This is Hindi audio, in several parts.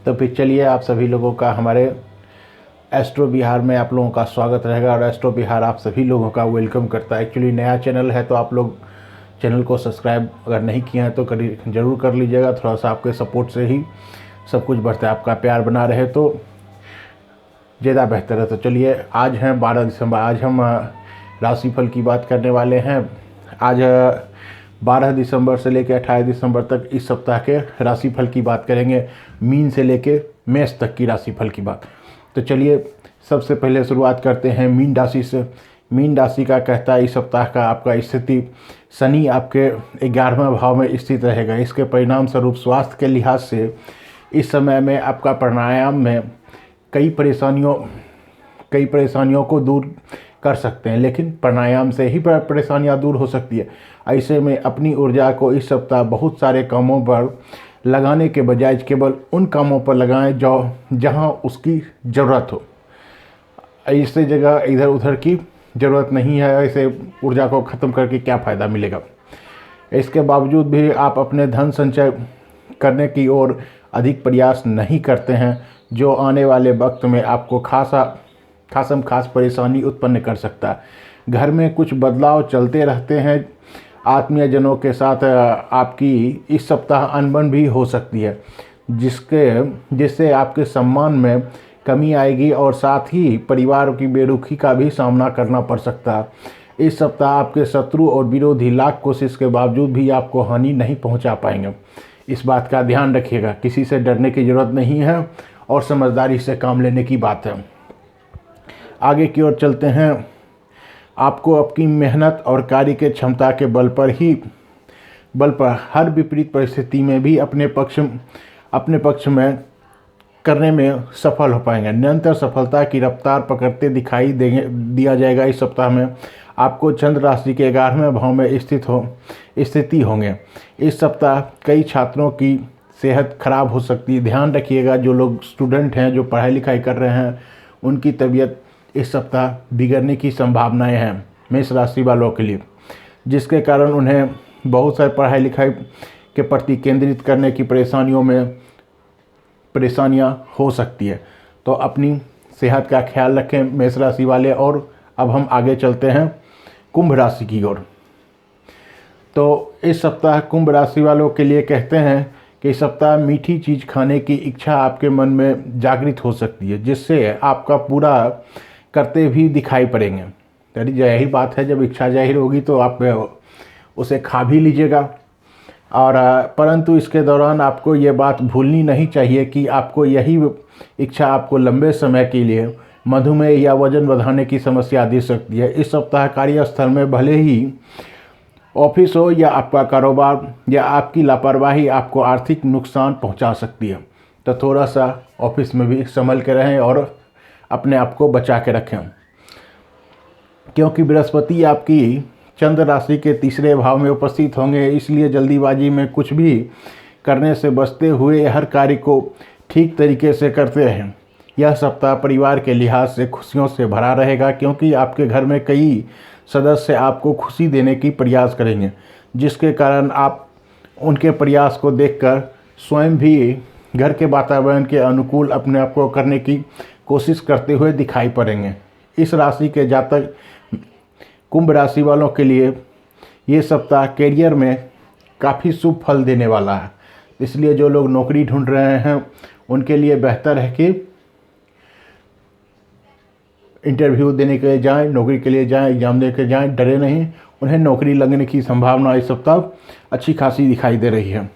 तो फिर चलिए, आप सभी लोगों का हमारे एस्ट्रो बिहार में आप लोगों का स्वागत रहेगा। और एस्ट्रो बिहार आप सभी लोगों का वेलकम करता है। एक्चुअली नया चैनल है, तो आप लोग चैनल को सब्सक्राइब अगर नहीं किए हैं तो ज़रूर कर लीजिएगा। थोड़ा सा आपके सपोर्ट से ही सब कुछ बढ़ता है, आपका प्यार बना रहे तो ज़्यादा बेहतर है। तो चलिए, आज है 12 दिसंबर। आज हम राशिफल की बात करने वाले हैं। आज 12 दिसंबर से लेकर 28 दिसंबर तक इस सप्ताह के राशिफल की बात करेंगे। मीन से लेकर मेष तक की राशिफल की बात। तो चलिए, सबसे पहले शुरुआत करते हैं मीन राशि से। मीन राशि का कहता है इस सप्ताह का आपका स्थिति, शनि आपके 11वें भाव में स्थित रहेगा। इसके परिणाम स्वरूप स्वास्थ्य के लिहाज से इस समय में आपका प्राणायाम में कई परेशानियों को दूर कर सकते हैं, लेकिन प्राणायाम से ही परेशानियां दूर हो सकती है। ऐसे में अपनी ऊर्जा को इस सप्ताह बहुत सारे कामों पर लगाने के बजाय केवल उन कामों पर लगाएं जो जहां उसकी ज़रूरत हो। ऐसे जगह इधर उधर की ज़रूरत नहीं है। ऐसे ऊर्जा को ख़त्म करके क्या फ़ायदा मिलेगा। इसके बावजूद भी आप अपने धन संचय करने की ओर अधिक प्रयास नहीं करते हैं, जो आने वाले वक्त में आपको खास परेशानी उत्पन्न कर सकता है। घर में कुछ बदलाव चलते रहते हैं। आत्मीयजनों के साथ आपकी इस सप्ताह अनबन भी हो सकती है, जिससे आपके सम्मान में कमी आएगी और साथ ही परिवार की बेरुखी का भी सामना करना पड़ सकता है। इस सप्ताह आपके शत्रु और विरोधी लाख कोशिश के बावजूद भी आपको हानि नहीं पहुंचा पाएंगे। इस बात का ध्यान रखिएगा। किसी से डरने की ज़रूरत नहीं है और समझदारी से काम लेने की बात है। आगे की ओर चलते हैं। आपको अपनी मेहनत और कार्य के क्षमता के बल पर हर विपरीत परिस्थिति में भी अपने पक्ष में करने में सफल हो पाएंगे। निरंतर सफलता की रफ्तार पकड़ते दिखाई दिया जाएगा। इस सप्ताह में आपको चंद्र राशि के 11वें भाव में स्थिति होंगे। इस सप्ताह कई छात्रों की सेहत खराब हो सकती है। ध्यान रखिएगा, जो लोग स्टूडेंट हैं, जो पढ़ाई लिखाई कर रहे हैं, उनकी तबीयत इस सप्ताह बिगड़ने की संभावनाएं हैं मेष राशि वालों के लिए, जिसके कारण उन्हें बहुत सारी पढ़ाई लिखाई के प्रति केंद्रित करने की परेशानियां हो सकती है। तो अपनी सेहत का ख्याल रखें मेष राशि वाले। और अब हम आगे चलते हैं कुंभ राशि की ओर। तो इस सप्ताह कुंभ राशि वालों के लिए कहते हैं कि इस सप्ताह मीठी चीज़ खाने की इच्छा आपके मन में जागृत हो सकती है, जिससे आपका पूरा करते भी दिखाई पड़ेंगे। यही बात है, जब इच्छा जाहिर होगी तो आप उसे खा भी लीजिएगा। और परंतु इसके दौरान आपको ये बात भूलनी नहीं चाहिए कि आपको यही इच्छा आपको लंबे समय के लिए मधुमेह या वजन बढ़ाने की समस्या दे सकती है। इस सप्ताह कार्यस्थल में भले ही ऑफिस हो या आपका कारोबार या आपकी लापरवाही आपको आर्थिक नुकसान पहुंचा सकती है। तो थोड़ा सा ऑफिस में भी संभल के रहें और अपने आप को बचा के रखें, क्योंकि बृहस्पति आपकी चंद्र राशि के 3रे भाव में उपस्थित होंगे। इसलिए जल्दीबाजी में कुछ भी करने से बचते हुए हर कार्य को ठीक तरीके से करते रहें। यह सप्ताह परिवार के लिहाज से खुशियों से भरा रहेगा, क्योंकि आपके घर में कई सदस्य आपको खुशी देने की प्रयास करेंगे, जिसके कारण आप उनके प्रयास को देखकर स्वयं भी घर के वातावरण के अनुकूल अपने आप को करने की कोशिश करते हुए दिखाई पड़ेंगे। इस राशि के जातक कुंभ राशि वालों के लिए ये सप्ताह करियर में काफ़ी शुभ फल देने वाला है। इसलिए जो लोग नौकरी ढूंढ रहे हैं उनके लिए बेहतर है कि इंटरव्यू देने के लिए जाएं, नौकरी के लिए जाएं, एग्जाम दे के जाएं, डरे नहीं। उन्हें नौकरी लगने की संभावना इस सप्ताह अच्छी खासी दिखाई दे रही है।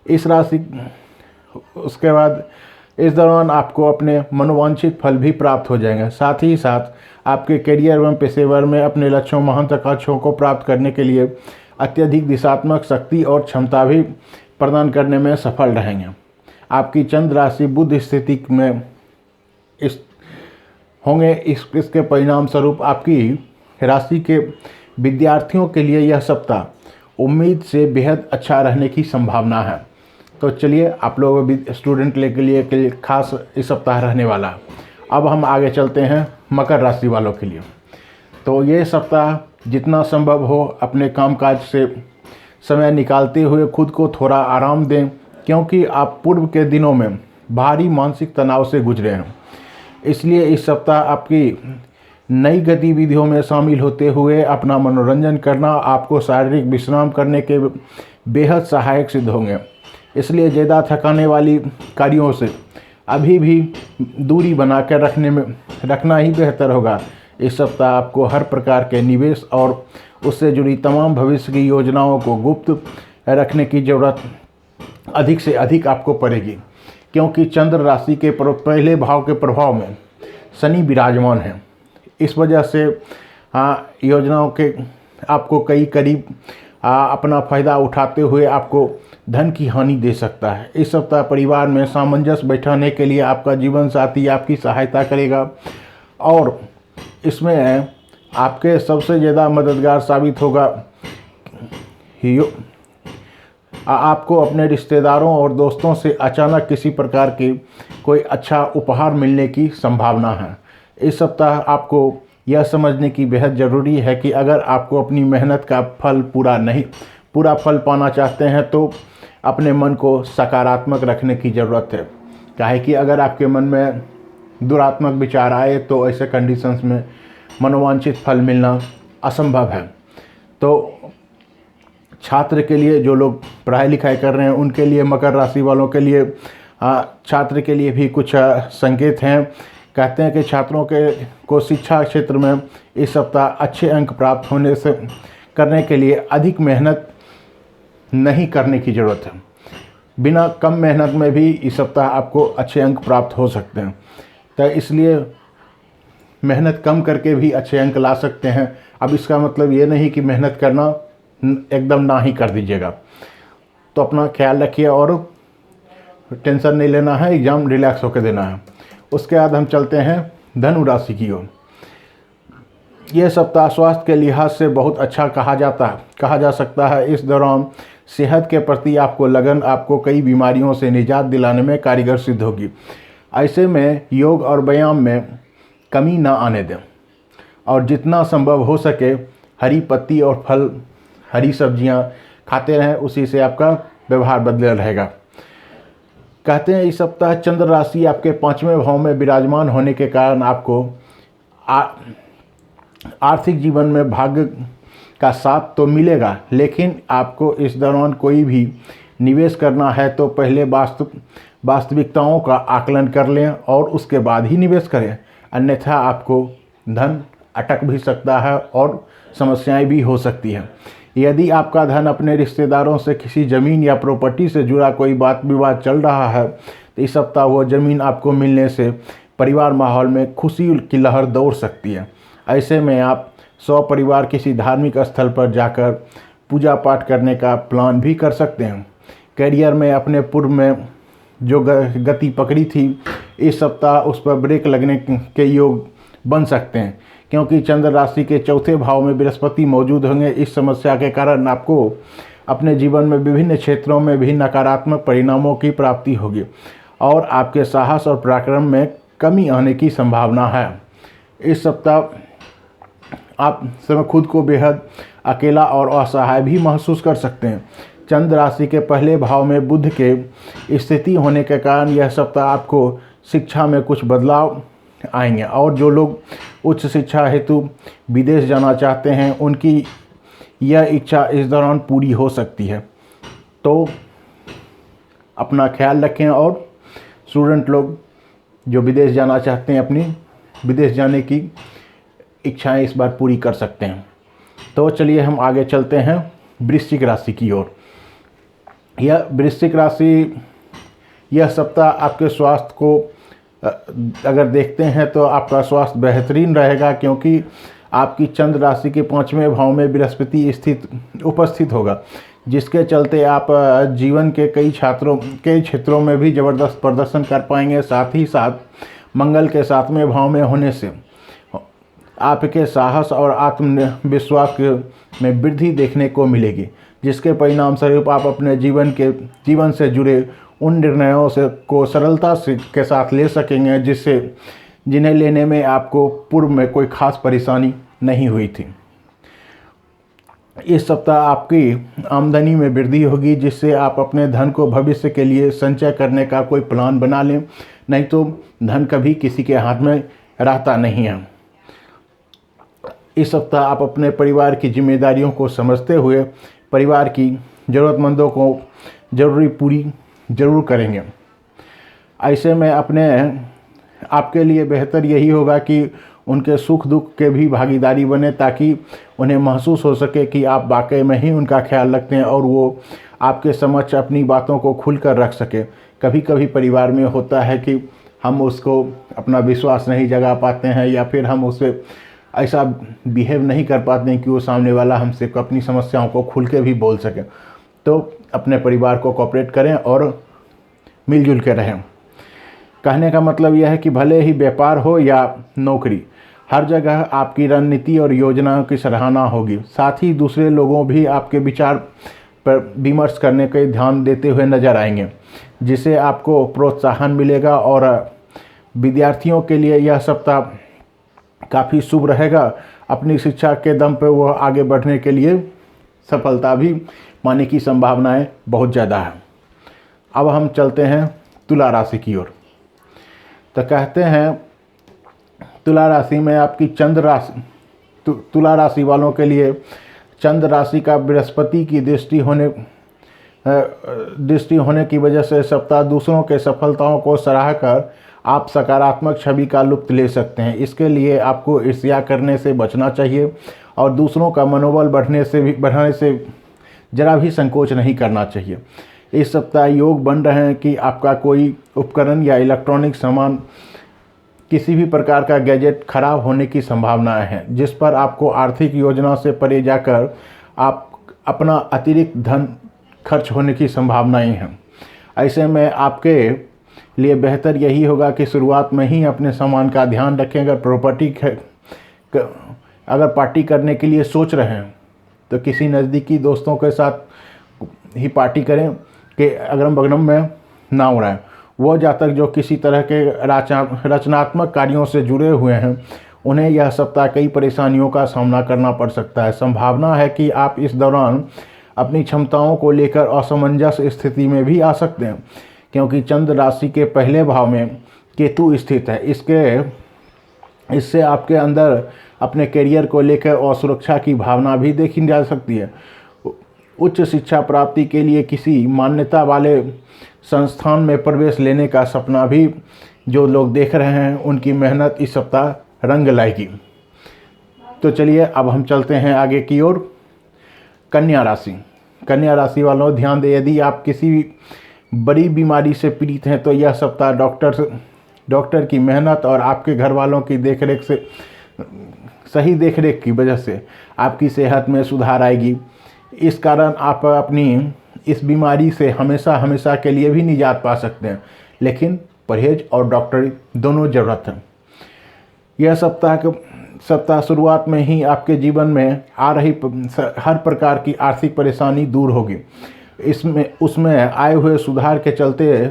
इस राशि उसके बाद इस दौरान आपको अपने मनोवांछित फल भी प्राप्त हो जाएंगे। साथ ही साथ आपके करियर एवं पेशेवर में अपने लक्ष्यों महत्वाकांक्षाओं को प्राप्त करने के लिए अत्यधिक दिशात्मक शक्ति और क्षमता भी प्रदान करने में सफल रहेंगे। आपकी चंद्र राशि बुध स्थिति में होंगे। इसके परिणाम स्वरूप आपकी राशि के विद्यार्थियों के लिए यह सप्ताह उम्मीद से बेहद अच्छा रहने की संभावना है। तो चलिए, आप लोग भी स्टूडेंट के लिए खास इस सप्ताह रहने वाला है। अब हम आगे चलते हैं मकर राशि वालों के लिए। तो ये सप्ताह जितना संभव हो अपने कामकाज से समय निकालते हुए खुद को थोड़ा आराम दें, क्योंकि आप पूर्व के दिनों में भारी मानसिक तनाव से गुजरे हैं। इसलिए इस सप्ताह आपकी नई गतिविधियों में शामिल होते हुए अपना मनोरंजन करना आपको शारीरिक विश्राम करने के बेहद सहायक सिद्ध होंगे। इसलिए ज़्यादा थकाने वाली कार्यों से अभी भी दूरी बनाकर रखना ही बेहतर होगा। इस सप्ताह आपको हर प्रकार के निवेश और उससे जुड़ी तमाम भविष्य की योजनाओं को गुप्त रखने की ज़रूरत अधिक से अधिक आपको पड़ेगी, क्योंकि चंद्र राशि के पहले भाव के प्रभाव में शनि विराजमान है। इस वजह से योजनाओं के आपको कई करीब अपना फ़ायदा उठाते हुए आपको धन की हानि दे सकता है। इस सप्ताह परिवार में सामंजस्य बैठाने के लिए आपका जीवन साथी आपकी सहायता करेगा और इसमें आपके सबसे ज़्यादा मददगार साबित होगा। आपको अपने रिश्तेदारों और दोस्तों से अचानक किसी प्रकार की कोई अच्छा उपहार मिलने की संभावना है। इस सप्ताह आपको यह समझने की बेहद ज़रूरी है कि अगर आपको अपनी मेहनत का पूरा फल पाना चाहते हैं तो अपने मन को सकारात्मक रखने की ज़रूरत है। काहे कि अगर आपके मन में दुरात्मक विचार आए तो ऐसे कंडीशंस में मनोवांछित फल मिलना असंभव है। तो छात्र के लिए, जो लोग पढ़ाई लिखाई कर रहे हैं, उनके लिए, मकर राशि वालों के लिए, छात्र के लिए भी कुछ संकेत हैं। कहते हैं कि छात्रों को शिक्षा क्षेत्र में इस सप्ताह अच्छे अंक प्राप्त करने के लिए अधिक मेहनत नहीं करने की ज़रूरत है। बिना कम मेहनत में भी इस सप्ताह आपको अच्छे अंक प्राप्त हो सकते हैं। तो इसलिए मेहनत कम करके भी अच्छे अंक ला सकते हैं। अब इसका मतलब ये नहीं कि मेहनत करना एकदम ना ही कर दीजिएगा। तो अपना ख्याल रखिए और टेंशन नहीं लेना है, एग्ज़ाम रिलैक्स होकर देना है। उसके बाद हम चलते हैं धनु राशि की ओर। यह सप्ताह स्वास्थ्य के लिहाज से बहुत अच्छा कहा जा सकता है। इस दौरान सेहत के प्रति आपको लगन आपको कई बीमारियों से निजात दिलाने में कारीगर सिद्ध होगी। ऐसे में योग और व्यायाम में कमी ना आने दें और जितना संभव हो सके हरी पत्ती और फल, हरी सब्जियां खाते रहें, उसी से आपका व्यवहार बदल रहेगा। कहते हैं इस सप्ताह चंद्र राशि आपके 5वें भाव में विराजमान होने के कारण आपको आर्थिक जीवन में भाग्य का साथ तो मिलेगा, लेकिन आपको इस दौरान कोई भी निवेश करना है तो पहले वास्तविकताओं का आकलन कर लें और उसके बाद ही निवेश करें, अन्यथा आपको धन अटक भी सकता है और समस्याएं भी हो सकती हैं। यदि आपका धन अपने रिश्तेदारों से किसी ज़मीन या प्रॉपर्टी से जुड़ा कोई बात विवाद चल रहा है तो इस सप्ताह वो ज़मीन आपको मिलने से परिवार माहौल में खुशी की लहर दौड़ सकती है। ऐसे में आप परिवार किसी धार्मिक स्थल पर जाकर पूजा पाठ करने का प्लान भी कर सकते हैं। करियर में अपने पूर्व में जो गति पकड़ी थी, इस सप्ताह उस पर ब्रेक लगने के योग बन सकते हैं, क्योंकि चंद्र राशि के 4थे भाव में बृहस्पति मौजूद होंगे। इस समस्या के कारण आपको अपने जीवन में विभिन्न क्षेत्रों में भी नकारात्मक परिणामों की प्राप्ति होगी और आपके साहस और पराक्रम में कमी आने की संभावना है। इस सप्ताह आप समय खुद को बेहद अकेला और असहाय भी महसूस कर सकते हैं। चंद्र राशि के पहले भाव में बुध के स्थिति होने के कारण यह सप्ताह आपको शिक्षा में कुछ बदलाव आएंगे और जो लोग उच्च शिक्षा हेतु विदेश जाना चाहते हैं उनकी यह इच्छा इस दौरान पूरी हो सकती है। तो अपना ख्याल रखें और स्टूडेंट लोग जो विदेश जाना चाहते हैं अपनी विदेश जाने की इच्छाएं इस बार पूरी कर सकते हैं। तो चलिए हम आगे चलते हैं वृश्चिक राशि की ओर। यह वृश्चिक राशि यह सप्ताह आपके स्वास्थ्य को अगर देखते हैं तो आपका स्वास्थ्य बेहतरीन रहेगा, क्योंकि आपकी चंद्र राशि के 5वें भाव में बृहस्पति उपस्थित होगा, जिसके चलते आप जीवन के कई क्षेत्रों में भी ज़बरदस्त प्रदर्शन कर पाएंगे। साथ ही साथ मंगल के 7वें भाव में होने से आपके साहस और आत्मविश्वास में वृद्धि देखने को मिलेगी, जिसके परिणाम स्वरूप आप अपने जीवन से जुड़े उन निर्णयों को सरलता के साथ ले सकेंगे जिन्हें लेने में आपको पूर्व में कोई खास परेशानी नहीं हुई थी। इस सप्ताह आपकी आमदनी में वृद्धि होगी, जिससे आप अपने धन को भविष्य के लिए संचय करने का कोई प्लान बना लें, नहीं तो धन कभी किसी के हाथ में रहता नहीं है। इस सप्ताह आप अपने परिवार की जिम्मेदारियों को समझते हुए परिवार की ज़रूरतमंदों को पूरी ज़रूर करेंगे। ऐसे में आपके लिए बेहतर यही होगा कि उनके सुख दुख के भी भागीदारी बने, ताकि उन्हें महसूस हो सके कि आप वाकई में ही उनका ख्याल रखते हैं और वो आपके समक्ष अपनी बातों को खुलकर रख सके। कभी कभी परिवार में होता है कि हम उसको अपना विश्वास नहीं जगा पाते हैं, या फिर हम उसे ऐसा बिहेव नहीं कर पाते हैं कि वो सामने वाला हमसे अपनी समस्याओं को खुल के भी बोल सके। तो अपने परिवार को कोऑपरेट करें और मिलजुल के रहें। कहने का मतलब यह है कि भले ही व्यापार हो या नौकरी, हर जगह आपकी रणनीति और योजनाओं की सराहना होगी। साथ ही दूसरे लोगों भी आपके विचार पर विमर्श करने के ध्यान देते हुए नजर आएंगे, जिससे आपको प्रोत्साहन मिलेगा और विद्यार्थियों के लिए यह सप्ताह काफ़ी शुभ रहेगा। अपनी शिक्षा के दम पर वह आगे बढ़ने के लिए सफलता भी पाने की संभावनाएं बहुत ज़्यादा है। अब हम चलते हैं तुला राशि की ओर। तो कहते हैं तुला राशि में आपकी चंद्र राशि, तुला राशि वालों के लिए चंद्र राशि का बृहस्पति की दृष्टि होने की वजह से सप्ताह दूसरों के सफलताओं को सराह कर आप सकारात्मक छवि का लुत्फ ले सकते हैं। इसके लिए आपको ईर्ष्या करने से बचना चाहिए और दूसरों का मनोबल बढ़ाने से जरा भी संकोच नहीं करना चाहिए। इस सप्ताह योग बन रहे हैं कि आपका कोई उपकरण या इलेक्ट्रॉनिक सामान, किसी भी प्रकार का गैजेट खराब होने की संभावनाएं हैं, जिस पर आपको आर्थिक योजना से परे जाकर आप अपना अतिरिक्त धन खर्च होने की संभावनाएं हैं। ऐसे में आपके लिए बेहतर यही होगा कि शुरुआत में ही अपने सामान का ध्यान रखें। अगर पार्टी करने के लिए सोच रहे हैं तो किसी नज़दीकी दोस्तों के साथ ही पार्टी करें कि अगरम बगरम में ना उड़ाएं। वो जातक जो किसी तरह के रचनात्मक कार्यों से जुड़े हुए हैं, उन्हें यह सप्ताह कई परेशानियों का सामना करना पड़ सकता है। संभावना है कि आप इस दौरान अपनी क्षमताओं को लेकर असमंजस स्थिति में भी आ सकते हैं, क्योंकि चंद्र राशि के पहले भाव में केतु स्थित है। इससे आपके अंदर अपने करियर को लेकर असुरक्षा की भावना भी देखी जा सकती है। उच्च शिक्षा प्राप्ति के लिए किसी मान्यता वाले संस्थान में प्रवेश लेने का सपना भी जो लोग देख रहे हैं, उनकी मेहनत इस सप्ताह रंग लाएगी। तो चलिए अब हम चलते हैं आगे की ओर। कन्या राशि वालों ध्यान दें, यदि आप किसी बड़ी बीमारी से पीड़ित हैं तो यह सप्ताह डॉक्टर की मेहनत और आपके घर वालों की सही देखरेख की वजह से आपकी सेहत में सुधार आएगी। इस कारण आप अपनी इस बीमारी से हमेशा के लिए भी निजात पा सकते हैं, लेकिन परहेज और डॉक्टरी दोनों ज़रूरत है। यह सप्ताह शुरुआत में ही आपके जीवन में आ रही हर प्रकार की आर्थिक परेशानी दूर होगी। उसमें आए हुए सुधार के चलते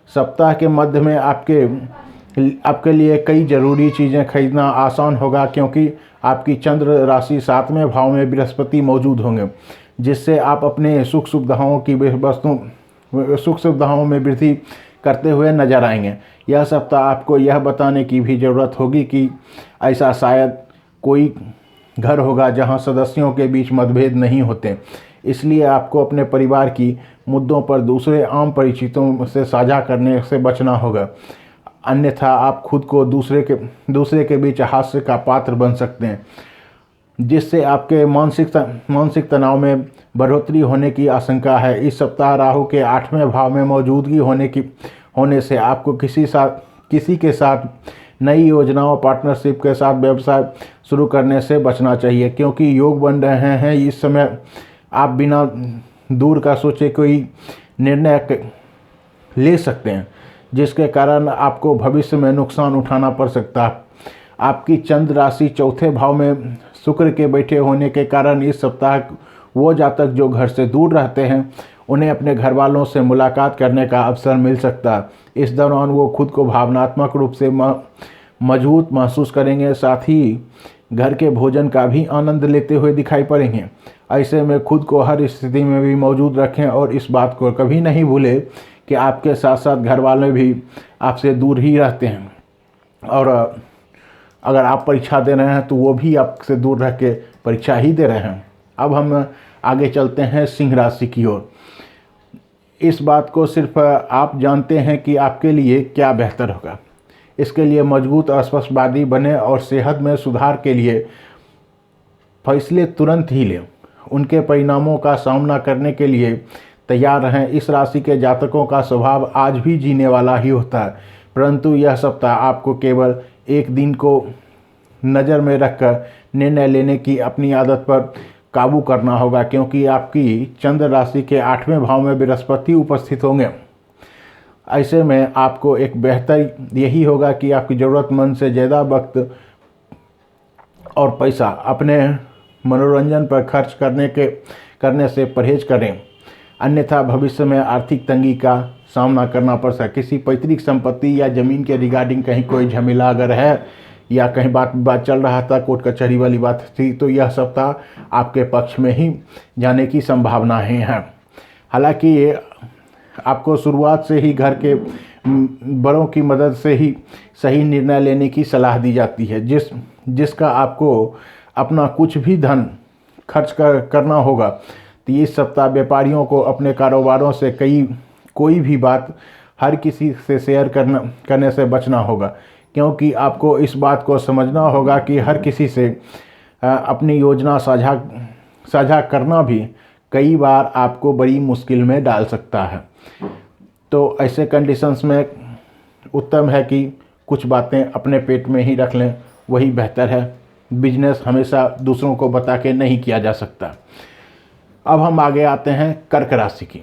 सप्ताह के मध्य में आपके लिए कई ज़रूरी चीज़ें खरीदना आसान होगा, क्योंकि आपकी चंद्र राशि 7वें भाव में बृहस्पति मौजूद होंगे, जिससे आप अपने सुख सुविधाओं में वृद्धि करते हुए नजर आएंगे। यह सप्ताह आपको यह बताने की भी ज़रूरत होगी कि ऐसा शायद कोई घर होगा जहां सदस्यों के बीच मतभेद नहीं होते। इसलिए आपको अपने परिवार की मुद्दों पर दूसरे आम परिचितों से साझा करने से बचना होगा, अन्यथा आप खुद को दूसरे के बीच हास्य का पात्र बन सकते हैं, जिससे आपके मानसिक तनाव में बढ़ोतरी होने की आशंका है। इस सप्ताह राहु के 8वें भाव में मौजूदगी होने से आपको किसी के साथ नई योजनाओं, पार्टनरशिप के साथ व्यवसाय शुरू करने से बचना चाहिए, क्योंकि योग बन रहे हैं। इस समय आप बिना दूर का सोचे कोई निर्णय ले सकते हैं, जिसके कारण आपको भविष्य में नुकसान उठाना पड़ सकता है। आपकी चंद्र राशि 4थे भाव में शुक्र के बैठे होने के कारण इस सप्ताह वो जातक जो घर से दूर रहते हैं, उन्हें अपने घर वालों से मुलाकात करने का अवसर मिल सकता है। इस दौरान वो खुद को भावनात्मक रूप से मजबूत महसूस करेंगे। साथ ही घर के भोजन का भी आनंद लेते हुए दिखाई पड़ेंगे। ऐसे में खुद को हर स्थिति में भी मौजूद रखें और इस बात को कभी नहीं भूलें कि आपके साथ साथ घर वाले भी आपसे दूर ही रहते हैं, और अगर आप परीक्षा दे रहे हैं तो वो भी आपसे दूर रह के परीक्षा ही दे रहे हैं। अब हम आगे चलते हैं सिंह राशि की ओर। इस बात को सिर्फ आप जानते हैं कि आपके लिए क्या बेहतर होगा। इसके लिए मजबूत और स्पष्टवादी बने और सेहत में सुधार के लिए फैसले तुरंत ही लें। उनके परिणामों का सामना करने के लिए तैयार रहें। इस राशि के जातकों का स्वभाव आज भी जीने वाला ही होता है, परंतु यह सप्ताह आपको केवल एक दिन को नज़र में रखकर निर्णय लेने की अपनी आदत पर काबू करना होगा, क्योंकि आपकी चंद्र राशि के 8वें भाव में बृहस्पति उपस्थित होंगे। ऐसे में आपको एक बेहतर यही होगा कि आपकी ज़रूरतमंद से ज़्यादा वक्त और पैसा अपने मनोरंजन पर खर्च करने से परहेज करें, अन्यथा भविष्य में आर्थिक तंगी का सामना करना पड़ सकता है। किसी पैतृक संपत्ति या ज़मीन के रिगार्डिंग कहीं कोई झमेला अगर है या कहीं बात चल रहा था, कोर्ट कचहरी वाली बात थी, तो यह सप्ताह आपके पक्ष में ही जाने की संभावनाएं हैं। हालांकि ये आपको शुरुआत से ही घर के बड़ों की मदद से ही सही निर्णय लेने की सलाह दी जाती है। जिसका आपको अपना कुछ भी धन खर्च करना होगा। तो इस सप्ताह व्यापारियों को अपने कारोबारों से कोई भी बात हर किसी से शेयर करने से बचना होगा, क्योंकि आपको इस बात को समझना होगा कि हर किसी से अपनी योजना साझा करना भी कई बार आपको बड़ी मुश्किल में डाल सकता है। तो ऐसे कंडीशंस में उत्तम है कि कुछ बातें अपने पेट में ही रख लें, वही बेहतर है। बिजनेस हमेशा दूसरों को बता के नहीं किया जा सकता। अब हम आगे आते हैं कर्क राशि की।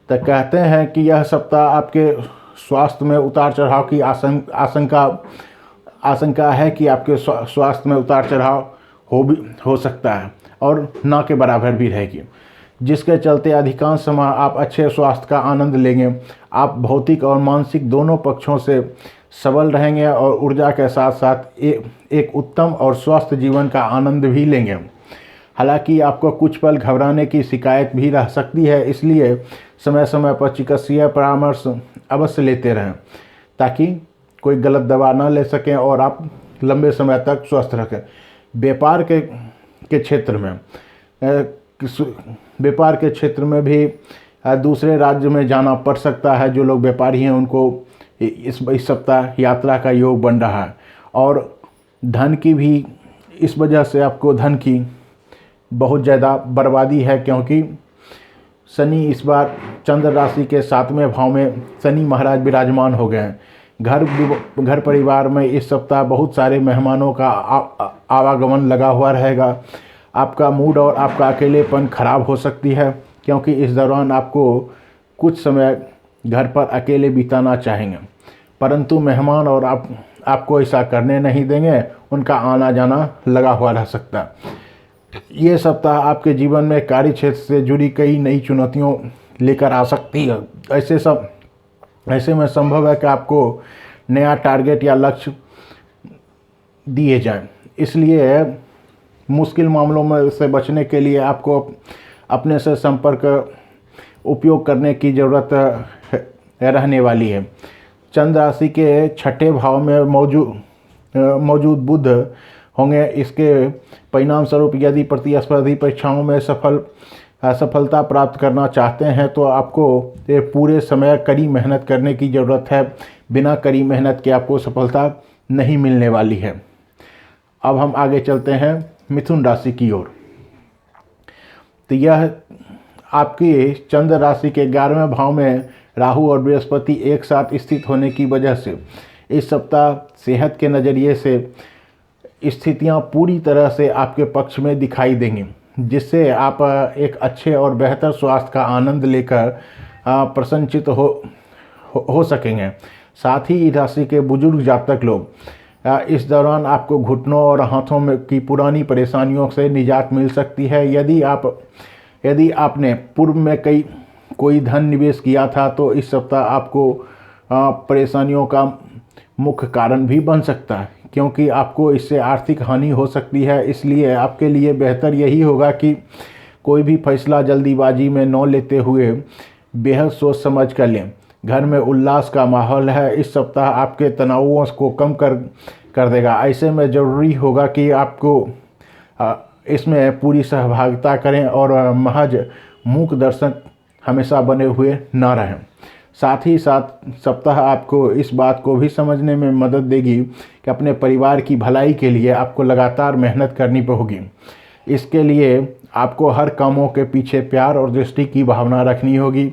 तो कहते हैं कि यह सप्ताह आपके स्वास्थ्य में उतार चढ़ाव की आशंका है कि आपके स्वास्थ्य में उतार चढ़ाव हो सकता है और ना के बराबर भी रहेगी, जिसके चलते अधिकांश समय आप अच्छे स्वास्थ्य का आनंद लेंगे। आप भौतिक और मानसिक दोनों पक्षों से सबल रहेंगे और ऊर्जा के साथ साथ एक उत्तम और स्वस्थ जीवन का आनंद भी लेंगे। हालांकि आपको कुछ पल घबराने की शिकायत भी रह सकती है, इसलिए समय समय पर चिकित्सीय परामर्श अवश्य लेते रहें ताकि कोई गलत दवा न ले सकें और आप लंबे समय तक स्वस्थ रखें। व्यापार के क्षेत्र में भी दूसरे राज्य में जाना पड़ सकता है। जो लोग व्यापारी हैं उनको इस सप्ताह यात्रा का योग बन रहा है, और धन की भी इस वजह से आपको धन की बहुत ज़्यादा बर्बादी है, क्योंकि शनि इस बार चंद्र राशि के 7वें भाव में शनि महाराज विराजमान हो गए हैं। घर परिवार में इस सप्ताह बहुत सारे मेहमानों का आवागमन लगा हुआ रहेगा। आपका मूड और आपका अकेलेपन खराब हो सकती है, क्योंकि इस दौरान आपको कुछ समय घर पर अकेले बिताना चाहेंगे, परंतु मेहमान और आपको ऐसा करने नहीं देंगे। उनका आना जाना लगा हुआ रह सकता है। ये सप्ताह आपके जीवन में कार्य क्षेत्र से जुड़ी कई नई चुनौतियों लेकर आ सकती है। ऐसे में संभव है कि आपको नया टारगेट या लक्ष्य दिए जाएं। इसलिए मुश्किल मामलों में से बचने के लिए आपको अपने से संपर्क उपयोग करने की ज़रूरत रहने वाली है। चंद्र राशि के 6ठे भाव में मौजूद बुध होंगे। इसके परिणाम स्वरूप यदि प्रतिस्पर्धी परीक्षाओं में सफलता प्राप्त करना चाहते हैं तो आपको पूरे समय कड़ी मेहनत करने की ज़रूरत है। बिना कड़ी मेहनत के आपको सफलता नहीं मिलने वाली है। अब हम आगे चलते हैं मिथुन राशि की ओर। तो यह आपकी चंद्र राशि के 11वें भाव में राहु और बृहस्पति एक साथ स्थित होने की वजह से इस सप्ताह सेहत के नज़रिए से स्थितियां पूरी तरह से आपके पक्ष में दिखाई देंगी, जिससे आप एक अच्छे और बेहतर स्वास्थ्य का आनंद लेकर प्रसन्नचित्त हो सकेंगे। साथ ही इस राशि के बुजुर्ग जातक लोग इस दौरान आपको घुटनों और हाथों में की पुरानी परेशानियों से निजात मिल सकती है। यदि आपने पूर्व में कोई धन निवेश किया था तो इस सप्ताह आपको परेशानियों का मुख्य कारण भी बन सकता है, क्योंकि आपको इससे आर्थिक हानि हो सकती है। इसलिए आपके लिए बेहतर यही होगा कि कोई भी फैसला जल्दीबाजी में न लेते हुए बेहद सोच समझ कर लें। घर में उल्लास का माहौल है, इस सप्ताह आपके तनावों को कम कर देगा। ऐसे में ज़रूरी होगा कि आपको इसमें पूरी सहभागिता करें और महज मूक दर्शक हमेशा बने हुए न रहें। साथ ही साथ सप्ताह आपको इस बात को भी समझने में मदद देगी कि अपने परिवार की भलाई के लिए आपको लगातार मेहनत करनी होगी। इसके लिए आपको हर कामों के पीछे प्यार और दृष्टि की भावना रखनी होगी।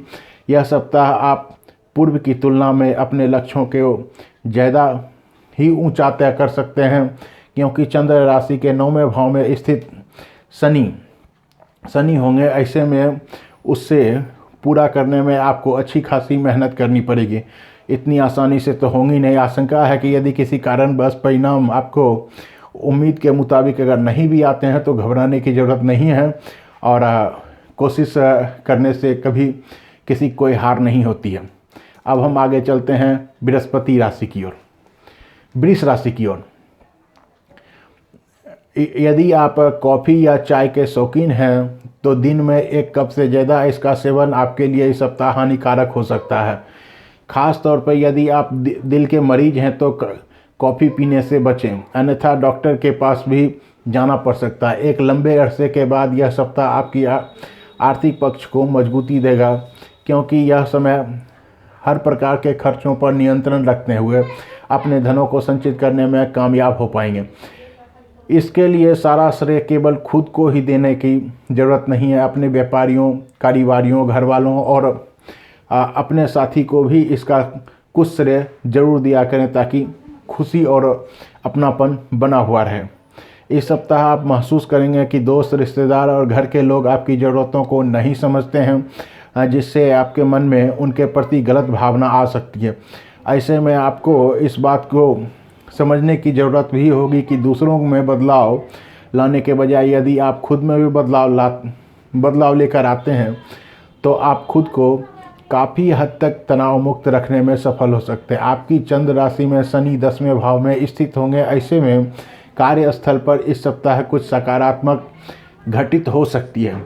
यह सप्ताह आप पूर्व की तुलना में अपने लक्ष्यों को ज़्यादा ही ऊंचा तय कर सकते हैं, क्योंकि चंद्र राशि के 9वें भाव में स्थित शनि होंगे। ऐसे में उससे पूरा करने में आपको अच्छी खासी मेहनत करनी पड़ेगी। इतनी आसानी से तो होंगी नहीं। आशंका है कि यदि किसी कारणवश परिणाम आपको उम्मीद के मुताबिक अगर नहीं भी आते हैं तो घबराने की ज़रूरत नहीं है, और कोशिश करने से कभी किसी कोई हार नहीं होती है। अब हम आगे चलते हैं बृहस्पति राशि की ओर, वृष राशि की ओर। यदि आप कॉफ़ी या चाय के शौकीन हैं तो दिन में 1 कप से ज़्यादा इसका सेवन आपके लिए इस सप्ताह हानिकारक हो सकता है। ख़ास तौर पर यदि आप दिल के मरीज हैं तो कॉफ़ी पीने से बचें, अन्यथा डॉक्टर के पास भी जाना पड़ सकता है। एक लंबे अरसे के बाद यह सप्ताह आपकी आर्थिक पक्ष को मजबूती देगा, क्योंकि यह समय हर प्रकार के खर्चों पर नियंत्रण रखते हुए अपने धनों को संचित करने में कामयाब हो पाएंगे। इसके लिए सारा श्रेय केवल खुद को ही देने की ज़रूरत नहीं है। अपने व्यापारियों, कारोबारियों, घर वालों और अपने साथी को भी इसका कुछ श्रेय जरूर दिया करें, ताकि खुशी और अपनापन बना हुआ रहे। इस सप्ताह आप महसूस करेंगे कि दोस्त, रिश्तेदार और घर के लोग आपकी ज़रूरतों को नहीं समझते हैं, जिससे आपके मन में उनके प्रति गलत भावना आ सकती है। ऐसे में आपको इस बात को समझने की ज़रूरत भी होगी कि दूसरों में बदलाव लाने के बजाय यदि आप खुद में भी बदलाव लेकर आते हैं तो आप खुद को काफ़ी हद तक तनाव मुक्त रखने में सफल हो सकते हैं। आपकी चंद्र राशि में शनि 10वें भाव में स्थित होंगे। ऐसे में कार्यस्थल पर इस सप्ताह कुछ सकारात्मक घटित हो सकती है,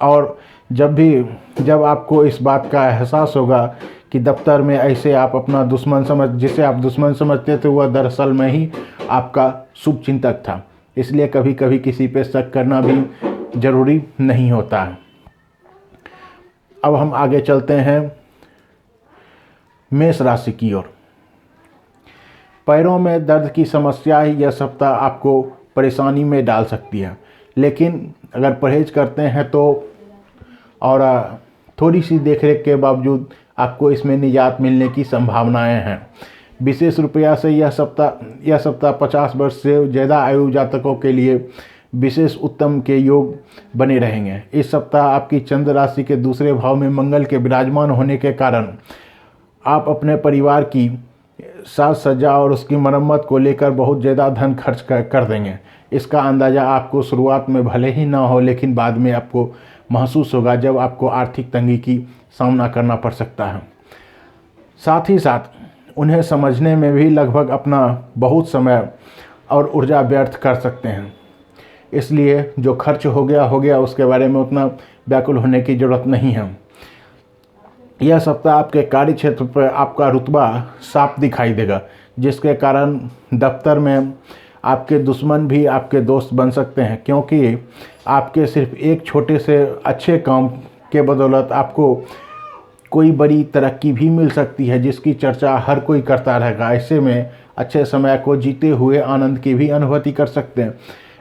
और जब आपको इस बात का एहसास होगा कि दफ्तर में ऐसे आप अपना जिसे आप दुश्मन समझते थे वह दरअसल में ही आपका शुभ चिंतक था। इसलिए कभी कभी किसी पे शक करना भी जरूरी नहीं होता है। अब हम आगे चलते हैं मेष राशि की ओर। पैरों में दर्द की समस्या ही यह सप्ताह आपको परेशानी में डाल सकती है, लेकिन अगर परहेज करते हैं तो और थोड़ी सी देखरेख के बावजूद आपको इसमें निजात मिलने की संभावनाएं हैं। विशेष रुपया से यह सप्ताह 50 वर्ष से ज़्यादा आयु जातकों के लिए विशेष उत्तम के योग बने रहेंगे। इस सप्ताह आपकी चंद्र राशि के दूसरे भाव में मंगल के विराजमान होने के कारण आप अपने परिवार की साज सज्जा और उसकी मरम्मत को लेकर बहुत ज़्यादा धन खर्च कर देंगे। इसका अंदाज़ा आपको शुरुआत में भले ही ना हो, लेकिन बाद में आपको महसूस होगा जब आपको आर्थिक तंगी की सामना करना पड़ सकता है। साथ ही साथ उन्हें समझने में भी लगभग अपना बहुत समय और ऊर्जा व्यर्थ कर सकते हैं। इसलिए जो खर्च हो गया उसके बारे में उतना व्याकुल होने की ज़रूरत नहीं है। यह सप्ताह आपके कार्य क्षेत्र पर आपका रुतबा साफ दिखाई देगा, जिसके कारण दफ्तर में आपके दुश्मन भी आपके दोस्त बन सकते हैं, क्योंकि आपके सिर्फ एक छोटे से अच्छे काम के बदौलत आपको कोई बड़ी तरक्की भी मिल सकती है, जिसकी चर्चा हर कोई करता रहेगा। ऐसे में अच्छे समय को जीते हुए आनंद की भी अनुभूति कर सकते हैं।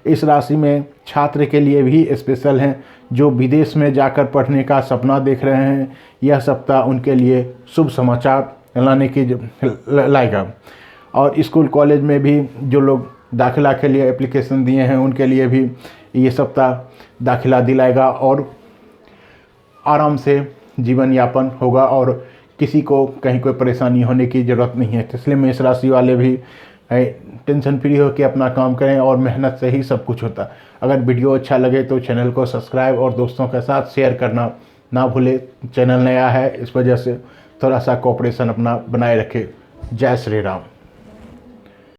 इस राशि में छात्र के लिए भी स्पेशल हैं, जो विदेश में जाकर पढ़ने का सपना देख रहे हैं। यह सप्ताह उनके लिए शुभ समाचार लाएगा। और स्कूल कॉलेज में भी जो लोग दाखिला के लिए एप्लीकेशन दिए हैं उनके लिए भी ये सप्ताह दाखिला दिलाएगा और आराम से जीवन यापन होगा और किसी को कहीं कोई परेशानी होने की ज़रूरत नहीं है। इसलिए मेष राशि वाले भी टेंशन फ्री हो के अपना काम करें, और मेहनत से ही सब कुछ होता है। अगर वीडियो अच्छा लगे तो चैनल को सब्सक्राइब और दोस्तों के साथ शेयर करना ना भूले। चैनल नया है, इस वजह से थोड़ा सा कोऑपरेशन अपना बनाए रखें। जय श्री राम।